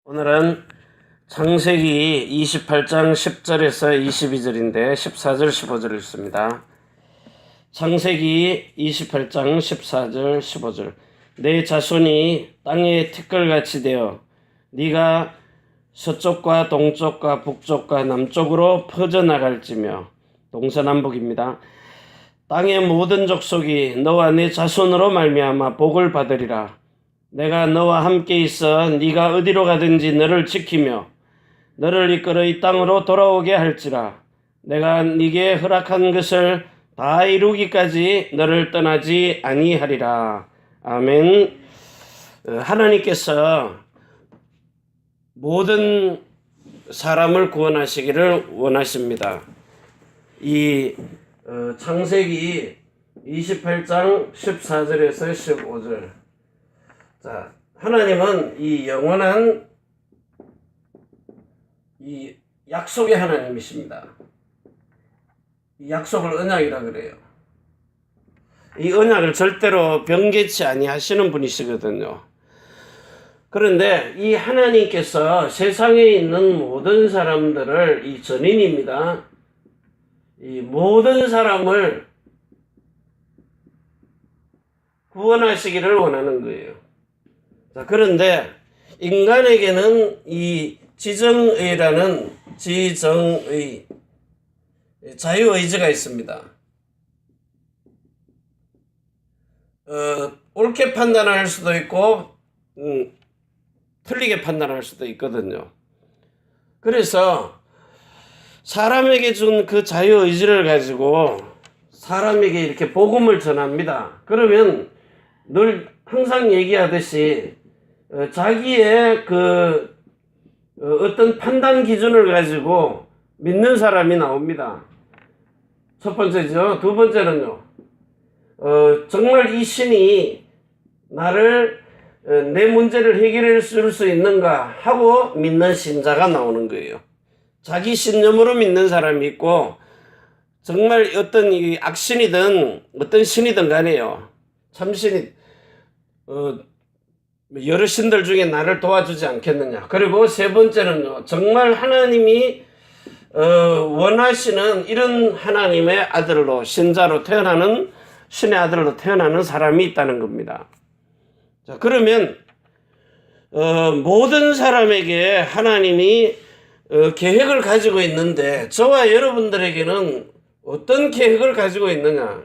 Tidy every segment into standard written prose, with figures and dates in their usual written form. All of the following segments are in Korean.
오늘은 창세기 28장 10절에서 22절인데 14절 15절 읽습니다. 창세기 28장 14절 15절. 내 자손이 땅의 티끌같이 되어 네가 서쪽과 동쪽과 북쪽과 남쪽으로 퍼져나갈지며, 동서남북입니다. 땅의 모든 족속이 너와 네 자손으로 말미암아 복을 받으리라. 내가 너와 함께 있어 네가 어디로 가든지 너를 지키며 너를 이끌어 이 땅으로 돌아오게 할지라. 내가 네게 허락한 것을 다 이루기까지 너를 떠나지 아니하리라. 아멘. 하나님께서 모든 사람을 구원하시기를 원하십니다. 이 창세기 28장 14절에서 15절. 자, 하나님은 이 영원한 이 약속의 하나님이십니다. 이 약속을 언약이라 그래요. 이 언약을 절대로 변개치 아니하시는 분이시거든요. 그런데 이 하나님께서 세상에 있는 모든 사람들을, 이 전인입니다, 이 모든 사람을 구원하시기를 원하는 거예요. 자, 그런데 인간에게는 이 지정의라는 자유의지가 있습니다. 옳게 판단할 수도 있고 틀리게 판단할 수도 있거든요. 그래서 사람에게 준 그 자유의지를 가지고 사람에게 이렇게 복음을 전합니다. 그러면 늘 항상 얘기하듯이 자기의 어떤 판단 기준을 가지고 믿는 사람이 나옵니다. 첫 번째죠. 두 번째는요, 정말 이 신이 나를 내 문제를 해결해 줄 수 있는가 하고 믿는 신자가 나오는 거예요. 자기 신념으로 믿는 사람이 있고, 정말 어떤 이 악신이든 어떤 신이든 간에요, 참신이 여러 신들 중에 나를 도와주지 않겠느냐. 그리고 세 번째는요, 정말 하나님이 원하시는 이런 하나님의 아들로, 신자로 태어나는, 신의 아들로 태어나는 사람이 있다는 겁니다. 자, 그러면 모든 사람에게 하나님이 계획을 가지고 있는데, 저와 여러분들에게는 어떤 계획을 가지고 있느냐.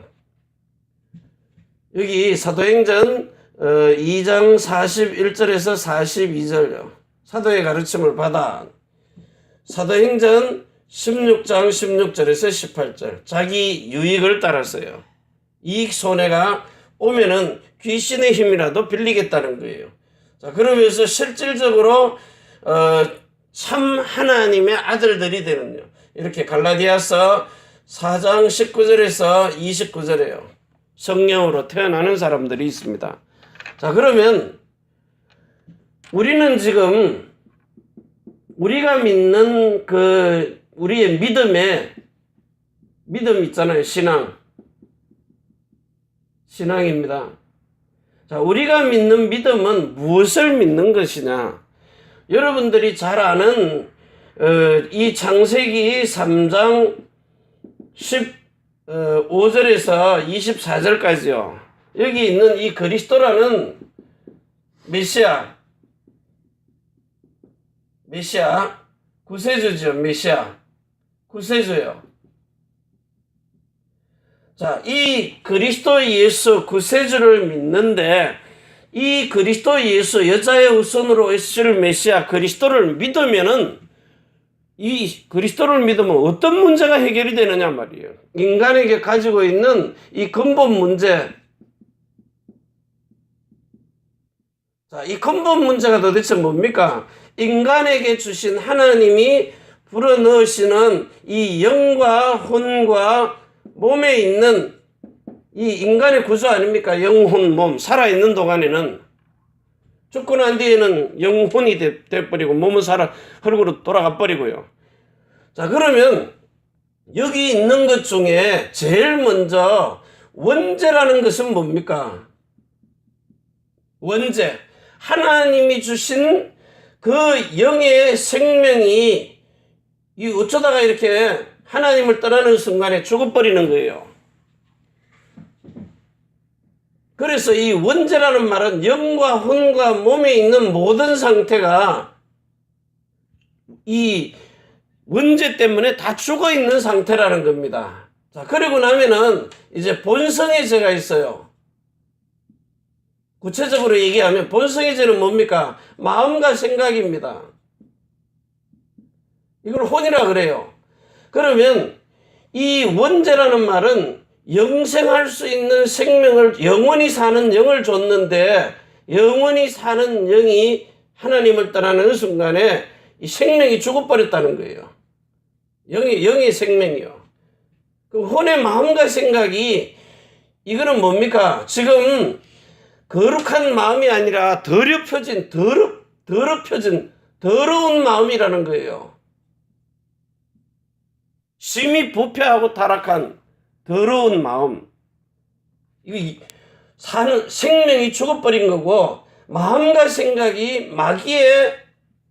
여기 사도행전 2장 41절에서 42절요. 사도의 가르침을 받아. 사도행전 16장 16절에서 18절. 자기 유익을 따라서요. 이익 손해가 오면은 귀신의 힘이라도 빌리겠다는 거예요. 자, 그러면서 실질적으로 참 하나님의 아들들이 되는요. 이렇게 갈라디아서 4장 19절에서 29절에요. 성령으로 태어나는 사람들이 있습니다. 자, 그러면 우리는 지금 우리가 믿는 우리의 믿음 있잖아요. 신앙입니다. 자, 우리가 믿는 믿음은 무엇을 믿는 것이냐? 여러분들이 잘 아는 이 창세기 3장 15절에서 24절까지요. 여기 있는 이 그리스도라는 메시아, 구세주죠. 메시아, 구세주요. 자, 이 그리스도 예수 구세주를 믿는데, 이 그리스도 예수, 여자의 후손으로 오실 메시아 그리스도를 믿으면은, 이 그리스도를 믿으면 어떤 문제가 해결이 되느냐 말이에요. 인간에게 가지고 있는 이 근본 문제. 자, 이 근본 문제가 도대체 뭡니까? 인간에게 주신 하나님이 불어넣으시는 이 영과 혼과 몸에 있는 이 인간의 구조 아닙니까? 영혼, 몸. 살아있는 동안에는, 죽고 난 뒤에는 영혼이 돼버리고 몸은 흙으로 돌아가 버리고요. 자, 그러면 여기 있는 것 중에 제일 먼저 원죄라는 것은 뭡니까? 원죄. 하나님이 주신 그 영의 생명이 어쩌다가 이렇게 하나님을 떠나는 순간에 죽어버리는 거예요. 그래서 이 원죄라는 말은 영과 혼과 몸에 있는 모든 상태가 이 원죄 때문에 다 죽어 있는 상태라는 겁니다. 자, 그리고 나면은 이제 본성의 죄가 있어요. 구체적으로 얘기하면 본성의 죄는 뭡니까? 마음과 생각입니다. 이걸 혼이라 그래요. 그러면 이 원죄라는 말은 영생할 수 있는 생명을 영원히 사는 영을 줬는데 영원히 사는 영이 하나님을 떠나는 순간에 이 생명이 죽어버렸다는 거예요. 영의 생명이요. 그 혼의 마음과 생각이 이거는 뭡니까? 지금 거룩한 마음이 아니라 더럽혀진 더러운 마음이라는 거예요. 심히 부패하고 타락한 더러운 마음. 이거 사는 생명이 죽어버린 거고 마음과 생각이 마귀의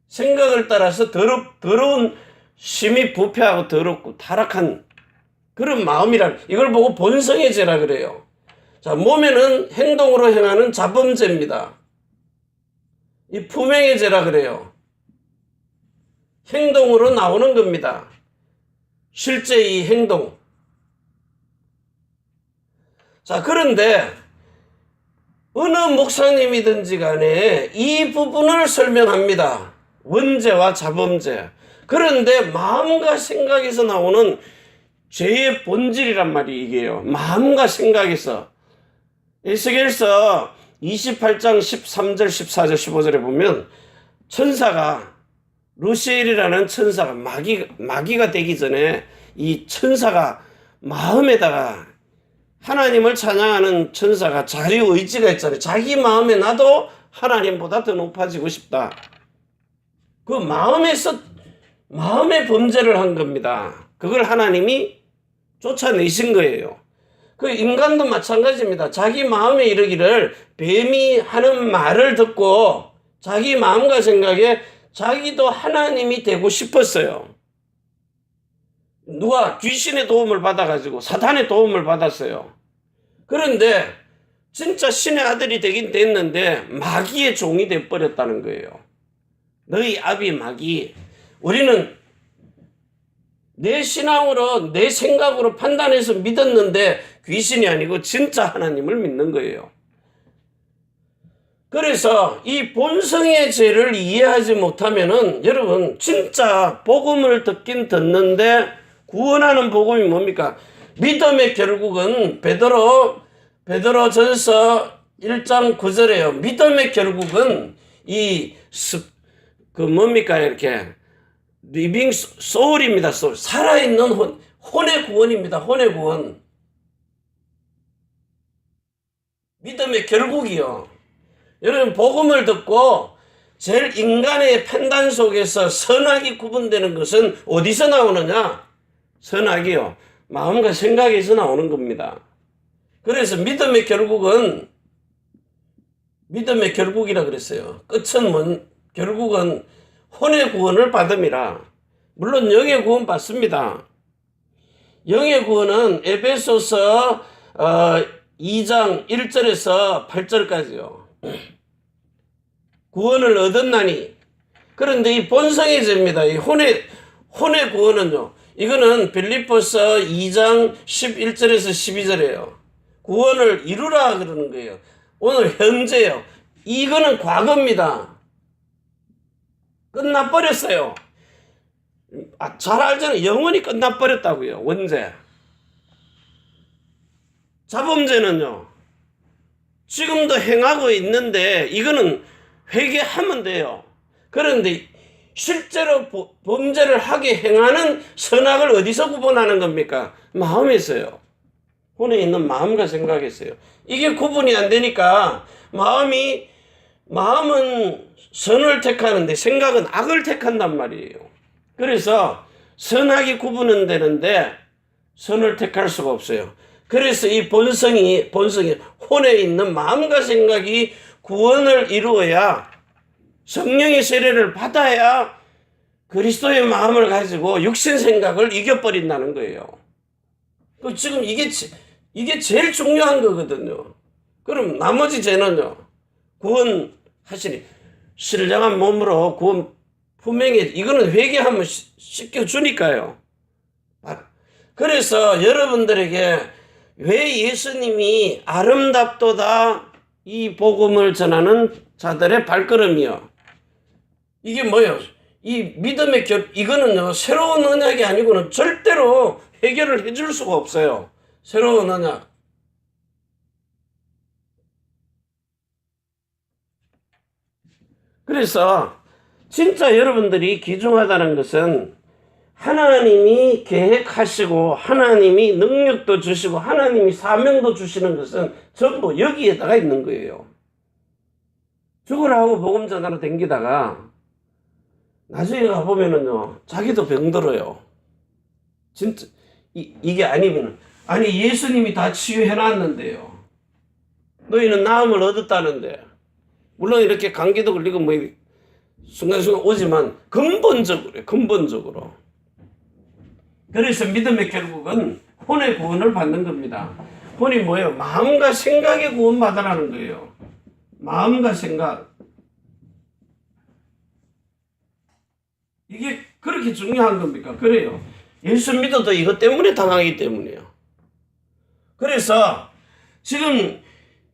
생각을 따라서 더러운 심히 부패하고 더럽고 타락한 그런 마음이란 이걸 보고 본성의 죄라 그래요. 자, 몸에는 행동으로 행하는 자범죄입니다. 이 품행의 죄라 그래요. 행동으로 나오는 겁니다. 실제 이 행동. 자, 그런데 어느 목사님이든지 간에 이 부분을 설명합니다. 원죄와 자범죄. 그런데 마음과 생각에서 나오는 죄의 본질이란 말이 이게요. 마음과 생각에서. 에스겔서 28장 13절, 14절, 15절에 보면 천사가 루시엘이라는 천사가 마귀가 되기 전에 이 천사가 마음에다가 하나님을 찬양하는 천사가 자유의지가 있잖아요. 자기 마음에 나도 하나님보다 더 높아지고 싶다. 그 마음의 범죄를 한 겁니다. 그걸 하나님이 쫓아내신 거예요. 그 인간도 마찬가지입니다. 자기 마음에 이르기를 뱀이 하는 말을 듣고 자기 마음과 생각에 자기도 하나님이 되고 싶었어요. 누가 귀신의 도움을 받아가지고 사탄의 도움을 받았어요. 그런데 진짜 신의 아들이 되긴 됐는데 마귀의 종이 돼버렸다는 거예요. 너희 아비 마귀. 우리는 내 신앙으로 내 생각으로 판단해서 믿었는데 귀신이 아니고 진짜 하나님을 믿는 거예요. 그래서 이 본성의 죄를 이해하지 못하면은 여러분 진짜 복음을 듣긴 듣는데 구원하는 복음이 뭡니까? 믿음의 결국은 베드로전서 1장 9절에요. 믿음의 결국은 뭡니까 이렇게 리빙 소울입니다. 소울. 살아있는 혼의 구원입니다. 혼의 구원. 믿음의 결국이요. 여러분 복음을 듣고 제일 인간의 판단 속에서 선악이 구분되는 것은 어디서 나오느냐? 선악이요. 마음과 생각에서 나오는 겁니다. 그래서 믿음의 결국이라 그랬어요. 끝은 결국은 혼의 구원을 받음이라. 물론 영의 구원 받습니다. 영의 구원은 에베소서 2장 1절에서 8절까지요. 구원을 얻었나니. 그런데 이 본성의 죄입니다. 이 혼의 구원은요. 이거는 빌립보서 2장 11절에서 12절이에요. 구원을 이루라 그러는 거예요. 오늘 현재요. 이거는 과거입니다. 끝나버렸어요. 잘 알잖아요. 영원히 끝나버렸다고요. 원죄. 자범죄는요. 지금도 행하고 있는데 이거는 회개하면 돼요. 그런데 실제로 범죄를 하게 행하는 선악을 어디서 구분하는 겁니까? 마음에서요. 혼에 있는 마음과 생각에서요. 이게 구분이 안 되니까 마음은 선을 택하는데 생각은 악을 택한단 말이에요. 그래서 선악이 구분은 되는데 선을 택할 수가 없어요. 그래서 이 본성이 혼에 있는 마음과 생각이 구원을 이루어야 성령의 세례를 받아야 그리스도의 마음을 가지고 육신 생각을 이겨버린다는 거예요. 지금 이게 제일 중요한 거거든요. 그럼 나머지 죄는요, 구원하시니 신령한 몸으로 구원 분명히 이거는 회개하면 씻겨주니까요. 그래서 여러분들에게 왜 예수님이 아름답도다 이 복음을 전하는 자들의 발걸음이요. 이게 뭐예요? 이 믿음의 이거는요, 새로운 언약이 아니고는 절대로 해결을 해줄 수가 없어요. 새로운 언약. 그래서 진짜 여러분들이 귀중하다는 것은 하나님이 계획하시고 하나님이 능력도 주시고 하나님이 사명도 주시는 것은 전부 여기에다가 있는 거예요. 죽으라고 복음 전하러 댕기다가 나중에 가보면은요, 자기도 병들어요. 진짜 이게 아니면 아니 예수님이 다 치유해놨는데요, 너희는 나음을 얻었다는데, 물론 이렇게 감기도 걸리고 뭐 순간순간 오지만 근본적으로 그래서 믿음의 결국은 혼의 구원을 받는 겁니다. 혼이 뭐예요? 마음과 생각의 구원 받으라는 거예요. 마음과 생각. 이게 그렇게 중요한 겁니까? 그래요. 예수 믿어도 이것 때문에 당하기 때문이에요. 그래서 지금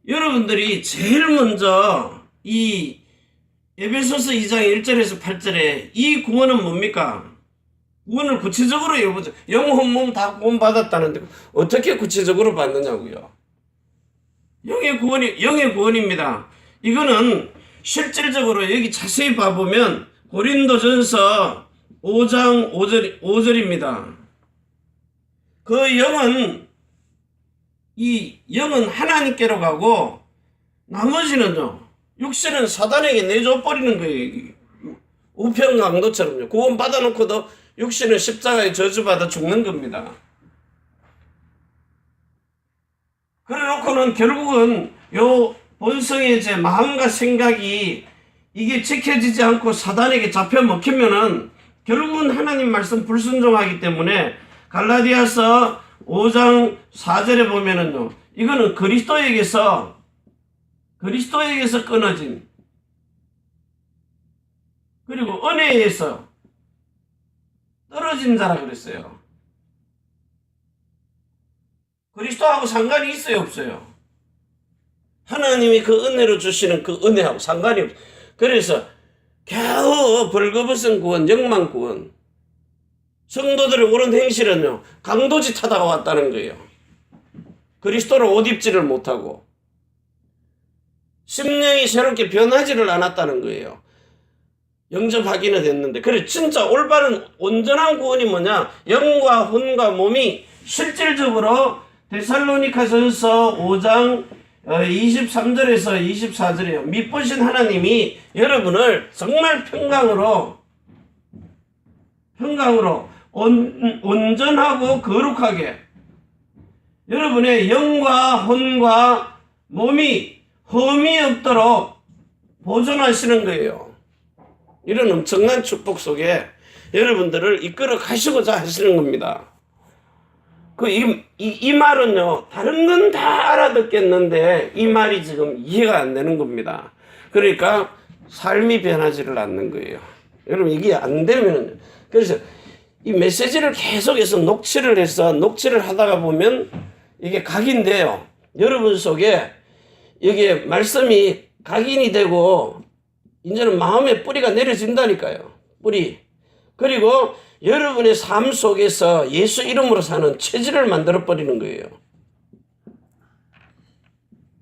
여러분들이 제일 먼저 이 에베소서 2장 1절에서 8절에 이 구원은 뭡니까? 구원을 구체적으로 여러분 영혼 몸 다 구원 받았다는데 어떻게 구체적으로 받느냐고요? 영의 구원입니다. 이거는 실질적으로 여기 자세히 봐보면 고린도전서 5장 5절입니다. 그 영은 하나님께로 가고 나머지는요, 육신은 사단에게 내줘버리는 거예요. 우편강도처럼요. 구원 받아놓고도 육신은 십자가에 저주받아 죽는 겁니다. 그래 놓고는 결국은 요 본성의 제 마음과 생각이 이게 지켜지지 않고 사단에게 잡혀 먹히면은 결국은 하나님 말씀 불순종하기 때문에 갈라디아서 5장 4절에 보면은요, 이거는 그리스도에게서 끊어진, 그리고 은혜에서 떨어진 자라 그랬어요. 그리스도하고 상관이 있어요, 없어요? 하나님이 그 은혜로 주시는 그 은혜하고 상관이 없어요. 그래서 겨우 벌거벗은 구원, 영만 구원. 성도들의 옳은 행실은요, 강도짓 하다가 왔다는 거예요. 그리스도로 옷 입지를 못하고 심령이 새롭게 변하지를 않았다는 거예요. 영접하기는 됐는데. 그래 진짜 올바른 온전한 구원이 뭐냐? 영과 혼과 몸이 실질적으로 데살로니가전서 5장 23절에서 24절이에요. 믿보신 하나님이 여러분을 정말 평강으로 온전하고 거룩하게 여러분의 영과 혼과 몸이 흠이 없도록 보존하시는 거예요. 이런 엄청난 축복 속에 여러분들을 이끌어 가시고자 하시는 겁니다. 이 말은요, 다른 건 다 알아듣겠는데 이 말이 지금 이해가 안 되는 겁니다. 그러니까 삶이 변하지를 않는 거예요. 여러분 이게 안 되면은요. 그래서 이 메시지를 계속해서 녹취를 하다가 보면 이게 각인돼요. 여러분 속에 여기에 말씀이 각인이 되고 이제는 마음의 뿌리가 내려진다니까요. 뿌리. 그리고 여러분의 삶 속에서 예수 이름으로 사는 체질을 만들어버리는 거예요.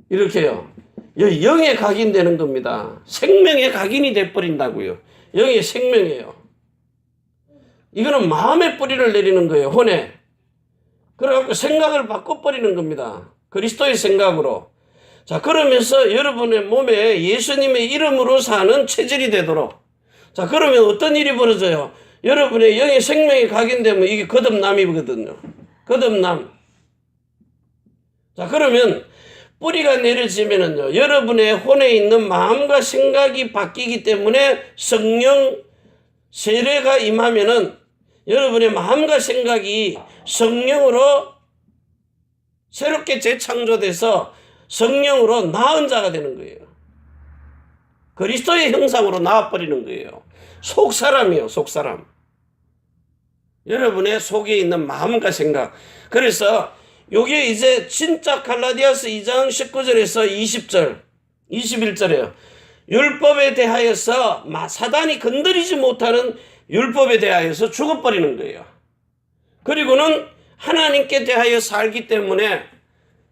이렇게요. 영에 각인되는 겁니다. 생명에 각인이 돼버린다고요. 영의 생명이에요. 이거는 마음의 뿌리를 내리는 거예요. 혼에. 그래갖고 생각을 바꿔버리는 겁니다. 그리스도의 생각으로. 자, 그러면서 여러분의 몸에 예수님의 이름으로 사는 체질이 되도록. 자, 그러면 어떤 일이 벌어져요? 여러분의 영의 생명이 각인되면 이게 거듭남이거든요. 거듭남. 자, 그러면 뿌리가 내려지면은요, 여러분의 혼에 있는 마음과 생각이 바뀌기 때문에 성령 세례가 임하면은 여러분의 마음과 생각이 성령으로 새롭게 재창조돼서 성령으로 나은 자가 되는 거예요. 그리스도의 형상으로 나와버리는 거예요. 속사람이요, 속사람. 여러분의 속에 있는 마음과 생각. 그래서 요게 이제 진짜 갈라디아서 2장 19절에서 20절, 21절이에요. 율법에 대하여서 사단이 건드리지 못하는 율법에 대하여서 죽어버리는 거예요. 그리고는 하나님께 대하여 살기 때문에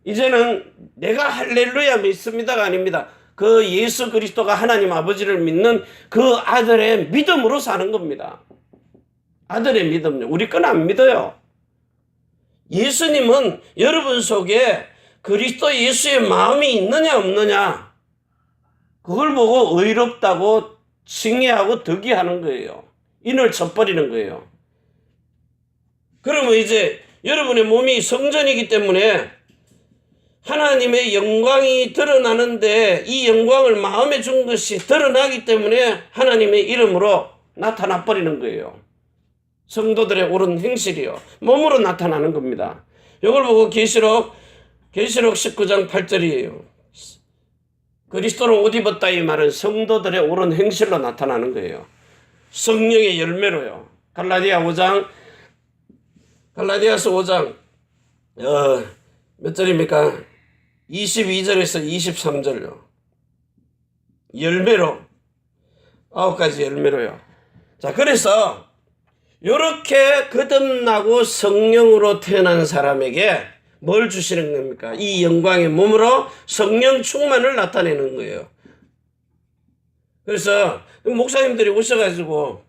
이제는 내가 할렐루야 믿습니다가 아닙니다. 그 예수 그리스도가 하나님 아버지를 믿는 그 아들의 믿음으로 사는 겁니다. 아들의 믿음요. 우리 건 안 믿어요. 예수님은 여러분 속에 그리스도 예수의 마음이 있느냐 없느냐 그걸 보고 의롭다고 칭의하고 덕이하는 거예요. 인을 쳐버리는 거예요. 그러면 이제 여러분의 몸이 성전이기 때문에 하나님의 영광이 드러나는데 이 영광을 마음에 준 것이 드러나기 때문에 하나님의 이름으로 나타나 버리는 거예요. 성도들의 옳은 행실이요. 몸으로 나타나는 겁니다. 이걸 보고 계시록 19장 8절이에요. 그리스도를 옷 입었다 이 말은 성도들의 옳은 행실로 나타나는 거예요. 성령의 열매로요. 갈라디아서 5장 몇 절입니까? 22절에서 23절요. 열매로 9가지 열매로요. 자, 그래서 이렇게 거듭나고 성령으로 태어난 사람에게 뭘 주시는 겁니까? 이 영광의 몸으로 성령 충만을 나타내는 거예요. 그래서 목사님들이 오셔가지고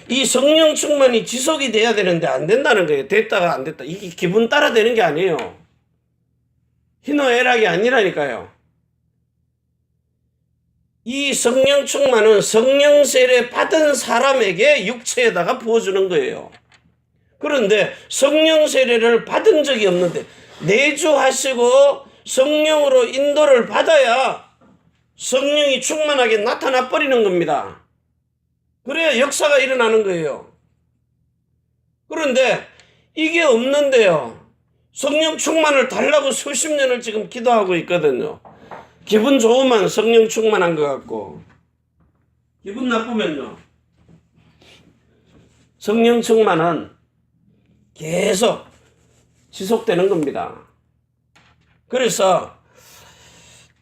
이 성령 충만이 지속이 돼야 되는데 안 된다는 거예요. 됐다가 안 됐다. 이게 기분 따라 되는 게 아니에요. 희노애락이 아니라니까요. 이 성령 충만은 성령 세례 받은 사람에게 육체에다가 부어주는 거예요. 그런데 성령 세례를 받은 적이 없는데 내주하시고 성령으로 인도를 받아야 성령이 충만하게 나타나 버리는 겁니다. 그래야 역사가 일어나는 거예요. 그런데 이게 없는데요. 성령 충만을 달라고 수십 년을 지금 기도하고 있거든요. 기분 좋으면 성령 충만한 것 같고 기분 나쁘면요. 성령 충만은 계속 지속되는 겁니다. 그래서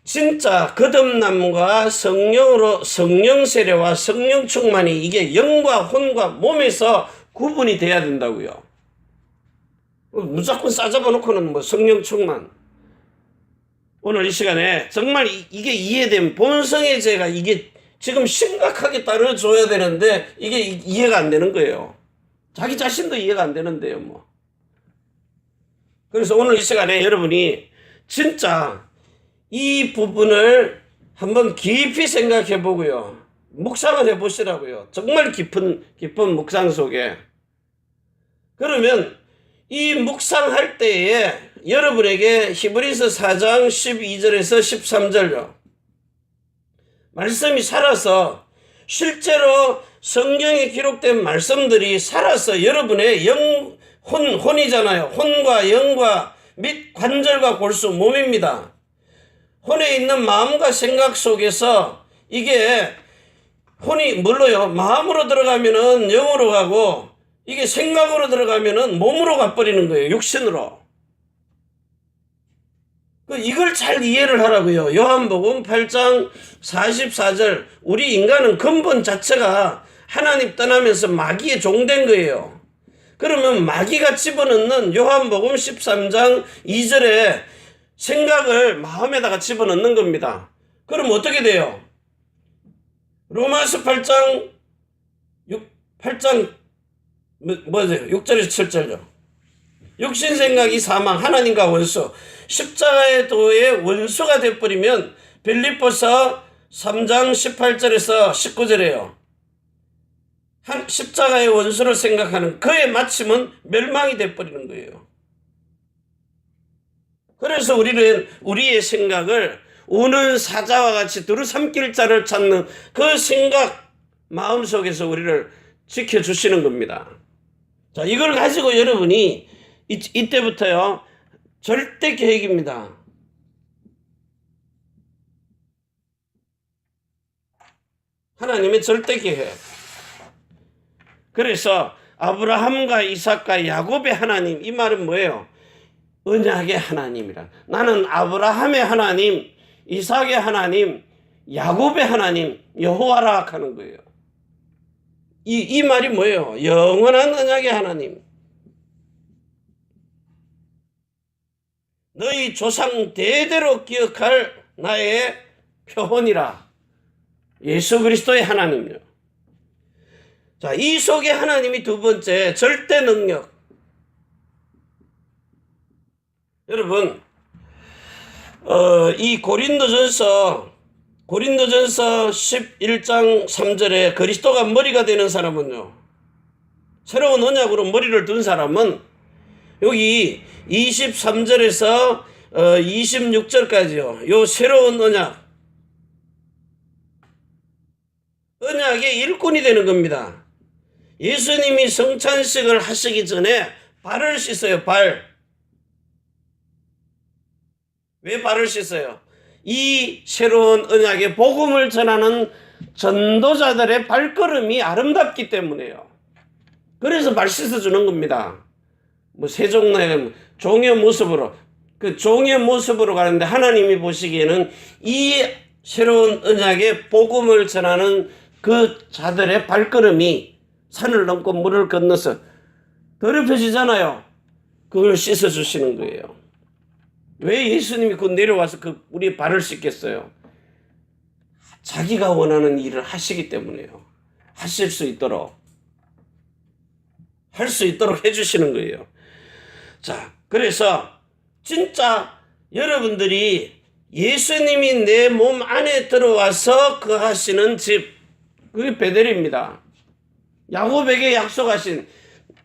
진짜 거듭남과 성령 세례와 성령 충만이 이게 영과 혼과 몸에서 구분이 돼야 된다고요. 무조건 싸잡아 놓고는 뭐 성령 충만. 오늘 이 시간에 정말 이게 이해되면 본성의 죄가 이게 지금 심각하게 따라줘야 되는데 이게 이해가 안 되는 거예요. 자기 자신도 이해가 안 되는데요, 뭐. 그래서 오늘 이 시간에 여러분이 진짜 이 부분을 한번 깊이 생각해 보고요. 묵상을 해 보시라고요. 정말 깊은 묵상 속에. 그러면 이 묵상할 때에 여러분에게 히브리서 4장 12절에서 13절요. 말씀이 살아서 실제로 성경에 기록된 말씀들이 살아서 여러분의 혼이잖아요. 혼과 영과 및 관절과 골수 몸입니다. 혼에 있는 마음과 생각 속에서 이게 혼이 뭘로요? 마음으로 들어가면은 영으로 가고 이게 생각으로 들어가면은 몸으로 가버리는 거예요. 육신으로. 이걸 잘 이해를 하라고요. 요한복음 8장 44절 우리 인간은 근본 자체가 하나님 떠나면서 마귀에 종된 거예요. 그러면 마귀가 집어넣는 요한복음 13장 2절에 생각을 마음에다가 집어넣는 겁니다. 그럼 어떻게 돼요? 로마서 8장 6절에서 7절요. 육신 생각이 사망, 하나님과 원수, 십자가의 도의 원수가 되어버리면 빌립보서 3장 18절에서 19절이에요. 십자가의 원수를 생각하는 그의 마침은 멸망이 되어버리는 거예요. 그래서 우리는 우리의 생각을 우는 사자와 같이 두루 삼킬 자를 찾는 그 생각 마음속에서 우리를 지켜주시는 겁니다. 자, 이걸 가지고 여러분이 이때부터요 절대 계획입니다. 하나님의 절대 계획. 그래서 아브라함과 이삭과 야곱의 하나님, 이 말은 뭐예요? 언약의 하나님이라. 나는 아브라함의 하나님, 이삭의 하나님, 야곱의 하나님, 여호와라 하는 거예요. 이 말이 뭐예요? 영원한 언약의 하나님. 너희 조상 대대로 기억할 나의 표본이라. 예수 그리스도의 하나님이요. 자, 이 속에 하나님이 두 번째, 절대 능력. 여러분, 이 고린도전서 11장 3절에 그리스도가 머리가 되는 사람은요, 새로운 언약으로 머리를 둔 사람은 여기 23절에서 26절까지요, 요 새로운 언약의 일꾼이 되는 겁니다. 예수님이 성찬식을 하시기 전에 발을 씻어요. 왜 발을 씻어요? 이 새로운 언약의 복음을 전하는 전도자들의 발걸음이 아름답기 때문에요. 그래서 발 씻어주는 겁니다. 뭐 세종나의 종의 모습으로, 그 종의 모습으로 가는데 하나님이 보시기에는 이 새로운 언약의 복음을 전하는 그 자들의 발걸음이 산을 넘고 물을 건너서 더럽혀지잖아요. 그걸 씻어주시는 거예요. 왜 예수님이 그 내려와서 우리 발을 씻겠어요? 자기가 원하는 일을 하시기 때문에요. 하실 수 있도록, 할 수 있도록 해주시는 거예요. 자, 그래서 진짜 여러분들이 예수님이 내 몸 안에 들어와서 거하시는 집, 그게 베델입니다. 야곱에게 약속하신,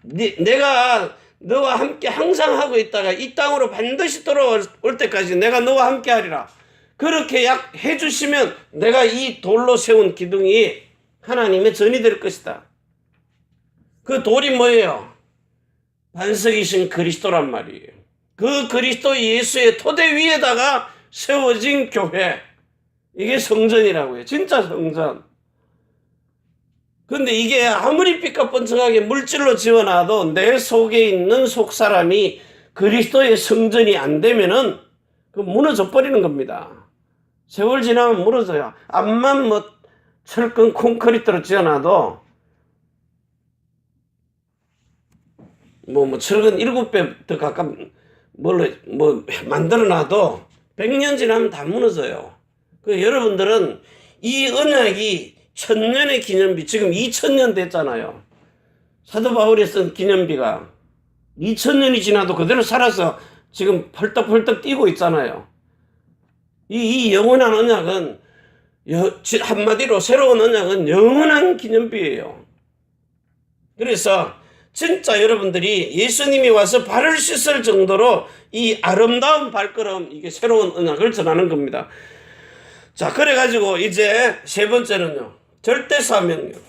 내가 너와 함께 항상 하고 있다가 이 땅으로 반드시 돌아올 때까지 내가 너와 함께 하리라. 그렇게 해주시면 내가 이 돌로 세운 기둥이 하나님의 전이 될 것이다. 그 돌이 뭐예요? 반석이신 그리스도란 말이에요. 그 그리스도 예수의 토대 위에다가 세워진 교회, 이게 성전이라고요. 진짜 성전. 근데 이게 아무리 삐까뻔쩍하게 물질로 지어놔도 내 속에 있는 속사람이 그리스도의 성전이 안 되면은 그 무너져 버리는 겁니다. 세월 지나면 무너져요. 앞만 뭐 철근 콘크리트로 지어놔도 뭐 철근 7배 더 가까운 뭘로 뭐 만들어놔도 100년 지나면 다 무너져요. 그 여러분들은 이 언약이 1000년의 기념비, 지금 2000년 됐잖아요. 사도 바울이 쓴 기념비가 2000년이 지나도 그대로 살아서 지금 펄떡펄떡 뛰고 있잖아요. 이 영원한 언약은, 한마디로 새로운 언약은 영원한 기념비예요. 그래서 진짜 여러분들이 예수님이 와서 발을 씻을 정도로 이 아름다운 발걸음, 이게 새로운 언약을 전하는 겁니다. 자, 그래가지고 이제 세 번째는요, 절대 사명력.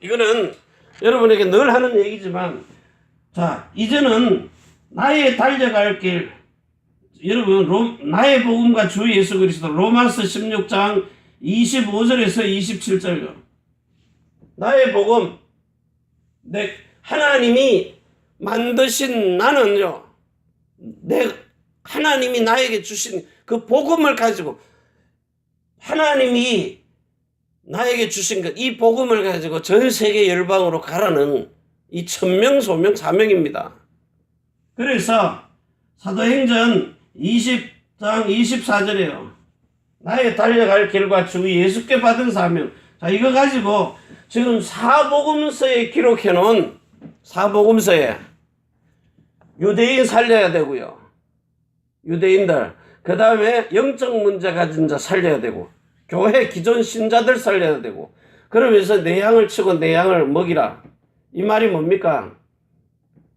이거는 여러분에게 늘 하는 얘기지만, 자, 이제는 나의 달려갈 길, 여러분, 나의 복음과 주 예수 그리스도, 로마서 16장 25절에서 27절요. 나의 복음, 하나님이 만드신 나는요, 하나님이 나에게 주신 그 복음을 가지고, 하나님이 나에게 주신 것, 이 복음을 가지고 전 세계 열방으로 가라는 이 천명소명 사명입니다. 그래서 사도행전 20장 24절에요. 나의 달려갈 길과 주 예수께 받은 사명. 자, 이거 가지고 지금 사복음서에 기록해 놓은, 사복음서에 유대인 살려야 되고요. 유대인들. 그 다음에 영적 문제 가진 자 살려야 되고, 교회 기존 신자들 살려야 되고, 그러면서 내 양을 치고 내 양을 먹이라. 이 말이 뭡니까?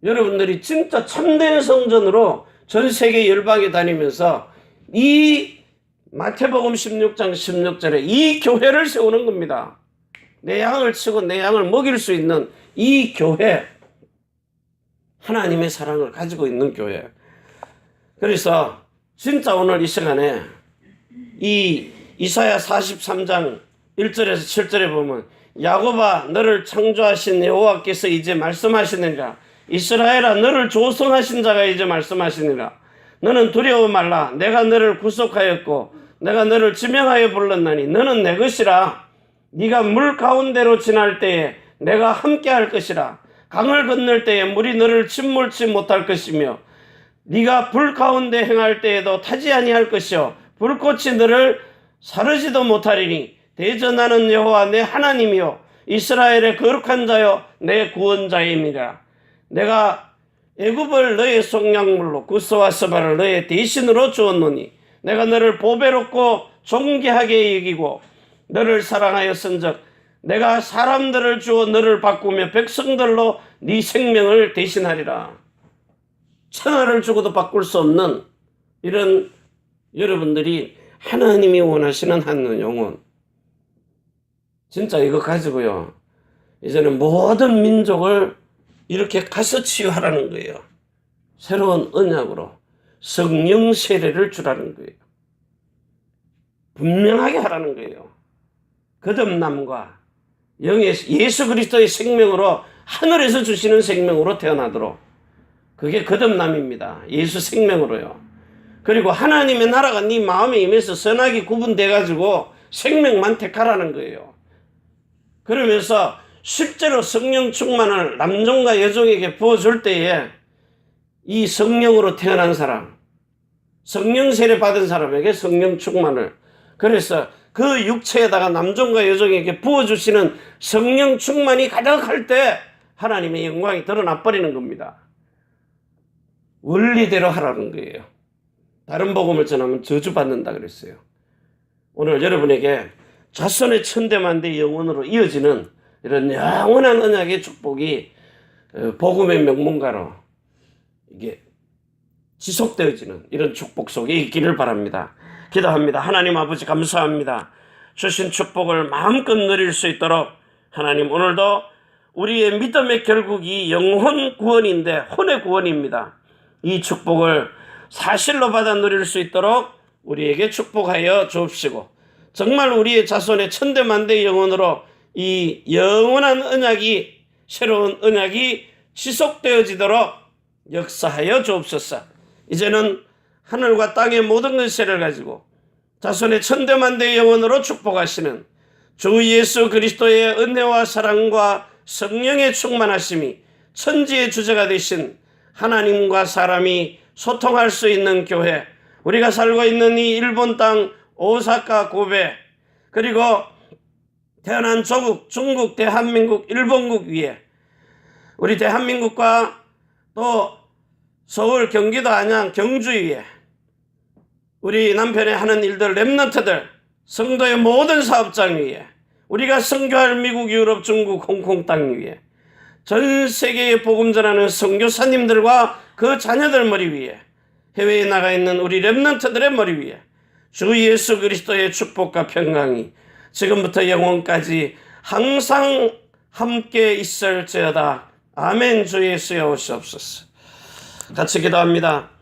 여러분들이 진짜 참된 성전으로 전 세계 열방에 다니면서 이 마태복음 16장 16절에 이 교회를 세우는 겁니다. 내 양을 치고 내 양을 먹일 수 있는 이 교회, 하나님의 사랑을 가지고 있는 교회. 그래서 진짜 오늘 이 시간에 이 이사야 43장 1절에서 7절에 보면 야곱아 너를 창조하신 여호와께서 이제 말씀하시느니라. 이스라엘아 너를 조성하신 자가 이제 말씀하시느니라. 너는 두려워 말라. 내가 너를 구속하였고 내가 너를 지명하여 불렀나니 너는 내 것이라. 네가 물 가운데로 지날 때에 내가 함께 할 것이라. 강을 건널 때에 물이 너를 침몰치 못할 것이며 네가 불 가운데 행할 때에도 타지 아니할 것이요 불꽃이 너를 사르지도 못하리니 대전하는 여호와 내 하나님이요 이스라엘의 거룩한 자요 내 구원자임이라. 내가 애굽을 너의 속량물로 구스와 스바를 너의 대신으로 주었노니 내가 너를 보배롭고 존귀하게 여기고 너를 사랑하였은즉 내가 사람들을 주어 너를 바꾸며 백성들로 네 생명을 대신하리라. 천하를 주고도 바꿀 수 없는 이런 여러분들이 하나님이 원하시는 한 영혼, 진짜 이거 가지고요 이제는 모든 민족을 이렇게 가서 치유하라는 거예요. 새로운 언약으로 성령 세례를 주라는 거예요. 분명하게 하라는 거예요. 거듭남과 영의 예수 그리스도의 생명으로 하늘에서 주시는 생명으로 태어나도록, 그게 거듭남입니다. 예수 생명으로요. 그리고 하나님의 나라가 네 마음에 임해서 선악이 구분돼 가지고 생명만 택하라는 거예요. 그러면서 실제로 성령 충만을 남종과 여종에게 부어줄 때에 이 성령으로 태어난 사람, 성령 세례 받은 사람에게 성령 충만을, 그래서 그 육체에다가 남종과 여종에게 부어주시는 성령 충만이 가득할 때 하나님의 영광이 드러나 버리는 겁니다. 원리대로 하라는 거예요. 다른 복음을 전하면 저주받는다 그랬어요. 오늘 여러분에게 자손의 천대만대 영원으로 이어지는 이런 영원한 언약의 축복이 복음의 명문가로 이게 지속되어지는 이런 축복 속에 있기를 바랍니다. 기도합니다. 하나님 아버지 감사합니다. 주신 축복을 마음껏 누릴 수 있도록 하나님 오늘도 우리의 믿음의 결국이 영혼 구원인데 혼의 구원입니다. 이 축복을 사실로 받아 누릴 수 있도록 우리에게 축복하여 주옵시고 정말 우리의 자손의 천대만대 영혼으로 이 영원한 언약이, 새로운 언약이 지속되어지도록 역사하여 주옵소서. 이제는 하늘과 땅의 모든 것을 가지고 자손의 천대만대 영혼으로 축복하시는 주 예수 그리스도의 은혜와 사랑과 성령의 충만하심이 천지의 주제가 되신 하나님과 사람이 소통할 수 있는 교회, 우리가 살고 있는 이 일본 땅 오사카 고베, 그리고 태어난 조국 중국 대한민국 일본국 위에 우리 대한민국과 또 서울 경기도 안양 경주 위에 우리 남편이 하는 일들 렘넌트들 성도의 모든 사업장 위에 우리가 선교할 미국 유럽 중국 홍콩 땅 위에 전 세계에 복음 전하는 선교사님들과 그 자녀들 머리 위에 해외에 나가 있는 우리 렘넌트들의 머리 위에 주 예수 그리스도의 축복과 평강이 지금부터 영원까지 항상 함께 있을지어다. 아멘. 주 예수여 오시옵소서. 같이 기도합니다.